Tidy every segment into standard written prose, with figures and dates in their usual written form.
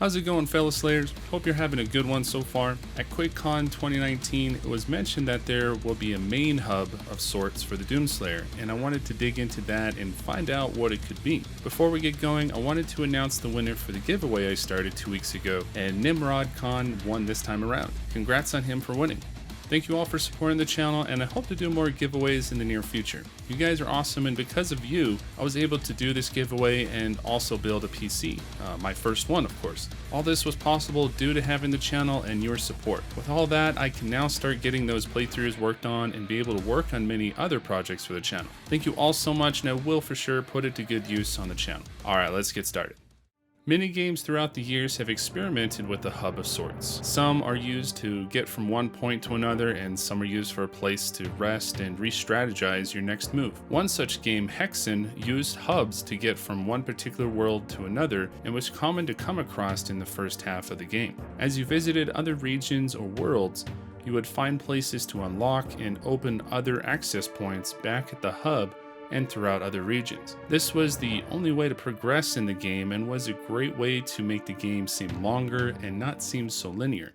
How's it going, fellow Slayers? Hope you're having a good one so far. At QuakeCon 2019, it was mentioned that there will be a main hub of sorts for the Doomslayer, and I wanted to dig into that and find out what it could be. Before we get going, I wanted to announce the winner for the giveaway I started 2 weeks ago, and Nimrod Khan won this time around. Congrats on him for winning. Thank you all for supporting the channel, and I hope to do more giveaways in the near future. You guys are awesome, and because of you, I was able to do this giveaway and also build a PC. My first one, of course. All this was possible due to having the channel and your support. With all that, I can now start getting those playthroughs worked on and be able to work on many other projects for the channel. Thank you all so much, and I will for sure put it to good use on the channel. Alright, let's get started. Minigames throughout the years have experimented with a hub of sorts. Some are used to get from one point to another, and some are used for a place to rest and re-strategize your next move. One such game, Hexen, used hubs to get from one particular world to another, and was common to come across in the first half of the game. As you visited other regions or worlds, you would find places to unlock and open other access points back at the hub and throughout other regions. This was the only way to progress in the game and was a great way to make the game seem longer and not seem so linear.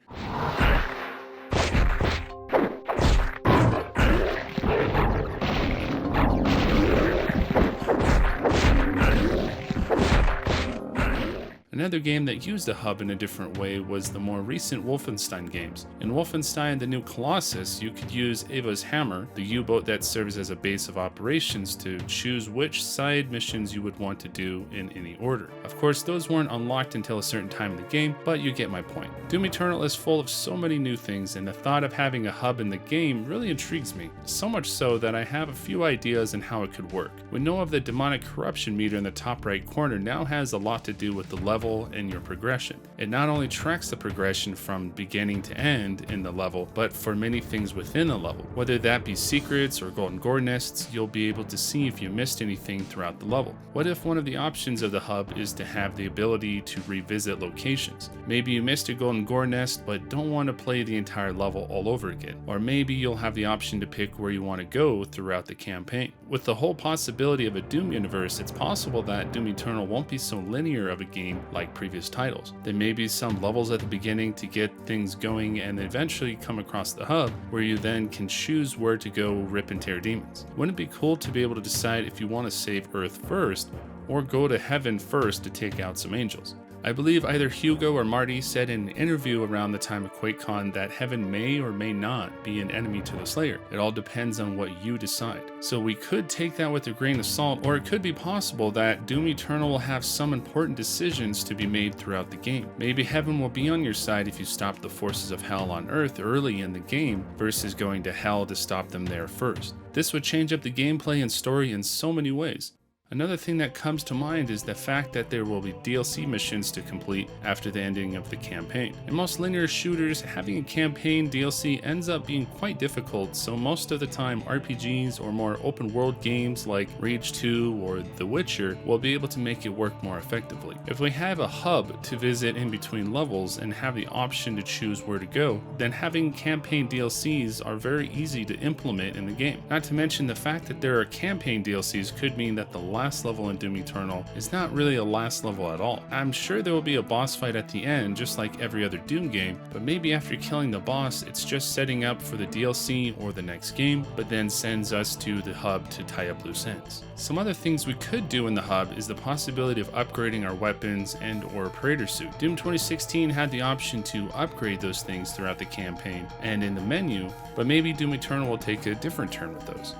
Another game that used a hub in a different way was the more recent Wolfenstein games. In Wolfenstein: The New Colossus, you could use Ava's hammer, the U-boat that serves as a base of operations, to choose which side missions you would want to do in any order. Of course, those weren't unlocked until a certain time in the game, but you get my point. Doom Eternal is full of so many new things, and the thought of having a hub in the game really intrigues me. So much so that I have a few ideas on how it could work. We know of the demonic corruption meter in the top right corner now has a lot to do with the level and your progression. It not only tracks the progression from beginning to end in the level, but for many things within the level. Whether that be secrets or golden gore nests, you'll be able to see if you missed anything throughout the level. What if one of the options of the hub is to have the ability to revisit locations? Maybe you missed a golden gore nest but don't want to play the entire level all over again. Or maybe you'll have the option to pick where you want to go throughout the campaign. With the whole possibility of a Doom universe, it's possible that Doom Eternal won't be so linear of a game like previous titles. There may be some levels at the beginning to get things going and eventually come across the hub where you then can choose where to go rip and tear demons. Wouldn't it be cool to be able to decide if you want to save Earth first or go to heaven first to take out some angels? I believe either Hugo or Marty said in an interview around the time of QuakeCon that heaven may or may not be an enemy to the Slayer. It all depends on what you decide. So we could take that with a grain of salt, or it could be possible that Doom Eternal will have some important decisions to be made throughout the game. Maybe heaven will be on your side if you stop the forces of hell on Earth early in the game versus going to hell to stop them there first. This would change up the gameplay and story in so many ways. Another thing that comes to mind is the fact that there will be DLC missions to complete after the ending of the campaign. In most linear shooters, having a campaign DLC ends up being quite difficult, so most of the time RPGs or more open world games like Rage 2 or The Witcher will be able to make it work more effectively. If we have a hub to visit in between levels and have the option to choose where to go, then having campaign DLCs are very easy to implement in the game. Not to mention the fact that there are campaign DLCs could mean that the last level in Doom Eternal is not really a last level at all. I'm sure there will be a boss fight at the end just like every other Doom game, but maybe after killing the boss it's just setting up for the DLC or the next game, but then sends us to the hub to tie up loose ends. Some other things we could do in the hub is the possibility of upgrading our weapons and or Praetor suit. Doom 2016 had the option to upgrade those things throughout the campaign and in the menu, but maybe Doom Eternal will take a different turn with those.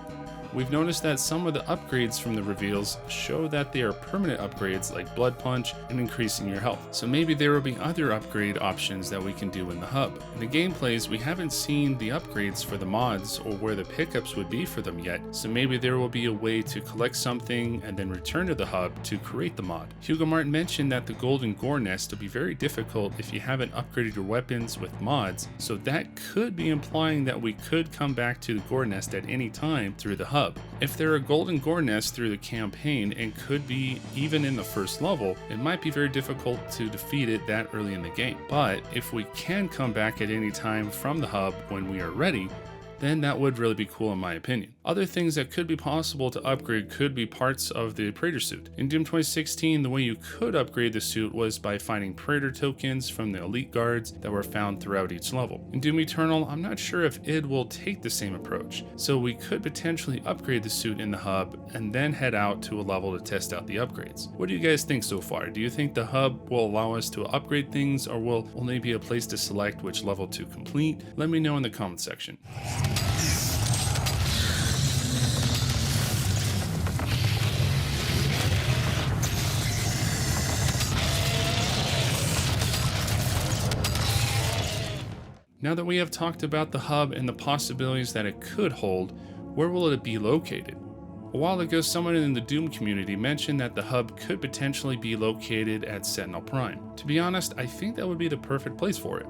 We've noticed that some of the upgrades from the reveals show that they are permanent upgrades like Blood Punch and increasing your health. So maybe there will be other upgrade options that we can do in the hub. In the gameplays, we haven't seen the upgrades for the mods or where the pickups would be for them yet, so maybe there will be a way to collect something and then return to the hub to create the mod. Hugo Martin mentioned that the Golden Gore Nest will be very difficult if you haven't upgraded your weapons with mods, so that could be implying that we could come back to the Gore Nest at any time through the hub. If there are golden gore nests through the campaign and could be even in the first level, it might be very difficult to defeat it that early in the game. But if we can come back at any time from the hub when we are ready, then that would really be cool in my opinion. Other things that could be possible to upgrade could be parts of the Praetor suit. In Doom 2016, the way you could upgrade the suit was by finding Praetor tokens from the elite guards that were found throughout each level. In Doom Eternal, I'm not sure if id will take the same approach, so we could potentially upgrade the suit in the hub and then head out to a level to test out the upgrades. What do you guys think so far? Do you think the hub will allow us to upgrade things, or will only be a place to select which level to complete? Let me know in the comment section. Now that we have talked about the hub and the possibilities that it could hold, where will it be located? A while ago, someone in the Doom community mentioned that the hub could potentially be located at Sentinel Prime. To be honest, I think that would be the perfect place for it.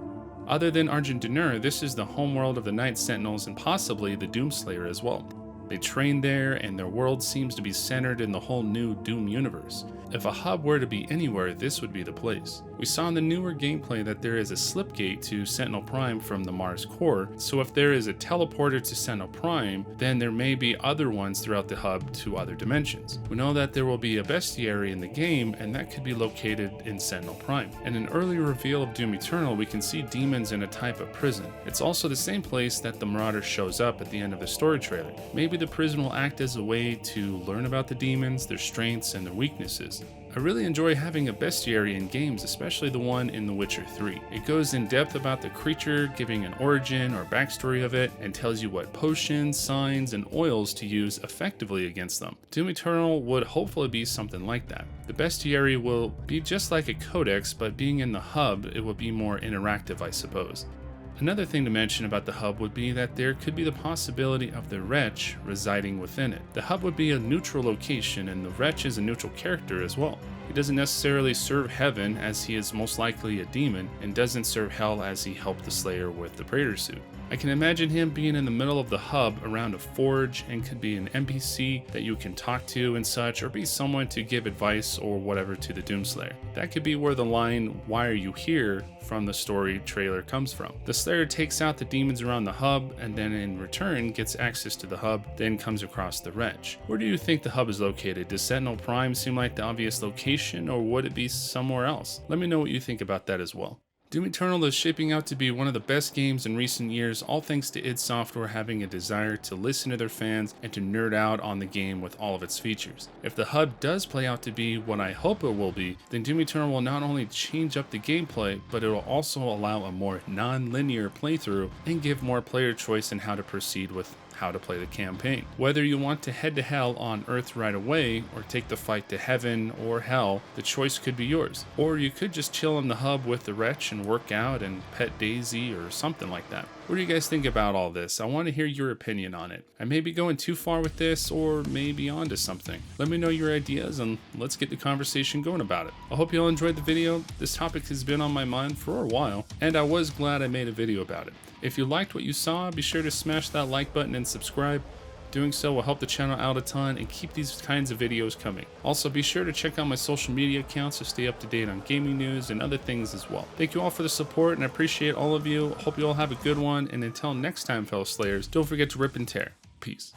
Other than Argent D'Nur, this is the homeworld of the Night Sentinels and possibly the Doomslayer as well. They train there, and their world seems to be centered in the whole new Doom universe. If a hub were to be anywhere, this would be the place. We saw in the newer gameplay that there is a slipgate to Sentinel Prime from the Mars core, so if there is a teleporter to Sentinel Prime, then there may be other ones throughout the hub to other dimensions. We know that there will be a bestiary in the game, and that could be located in Sentinel Prime. In an early reveal of Doom Eternal, we can see demons in a type of prison. It's also the same place that the Marauder shows up at the end of the story trailer. Maybe the prison will act as a way to learn about the demons, their strengths, and their weaknesses. I really enjoy having a bestiary in games, especially the one in The Witcher 3. It goes in depth about the creature, giving an origin or backstory of it, and tells you what potions, signs, and oils to use effectively against them. Doom Eternal would hopefully be something like that. The bestiary will be just like a codex, but being in the hub, it will be more interactive, I suppose. Another thing to mention about the hub would be that there could be the possibility of the Wretch residing within it. The hub would be a neutral location, and the Wretch is a neutral character as well. He doesn't necessarily serve heaven, as he is most likely a demon, and doesn't serve hell, as he helped the Slayer with the Praetor suit. I can imagine him being in the middle of the hub around a forge, and could be an NPC that you can talk to and such, or be someone to give advice or whatever to the Doomslayer. That could be where the line, "Why are you here?" from the story trailer comes from. The Slayer takes out the demons around the hub, and then in return gets access to the hub, then comes across the Wretch. Where do you think the hub is located? Does Sentinel Prime seem like the obvious location, or would it be somewhere else? Let me know what you think about that as well. Doom Eternal is shaping out to be one of the best games in recent years, all thanks to id Software having a desire to listen to their fans and to nerd out on the game with all of its features. If the hub does play out to be what I hope it will be, then Doom Eternal will not only change up the gameplay, but it will also allow a more non-linear playthrough and give more player choice in how to proceed with how to play the campaign. Whether you want to head to hell on Earth right away, or take the fight to heaven or hell, the choice could be yours. Or you could just chill in the hub with the Wretch and work out and pet Daisy or something like that. What do you guys think about all this? I want to hear your opinion on it. I may be going too far with this, or maybe onto something. Let me know your ideas and let's get the conversation going about it. I hope you all enjoyed the video. This topic has been on my mind for a while, and I was glad I made a video about it. If you liked what you saw, be sure to smash that like button and subscribe. Doing so will help the channel out a ton and keep these kinds of videos coming. Also, be sure to check out my social media accounts to stay up to date on gaming news and other things as well. Thank you all for the support, and I appreciate all of you. Hope you all have a good one, and until next time, fellow Slayers, don't forget to rip and tear. Peace.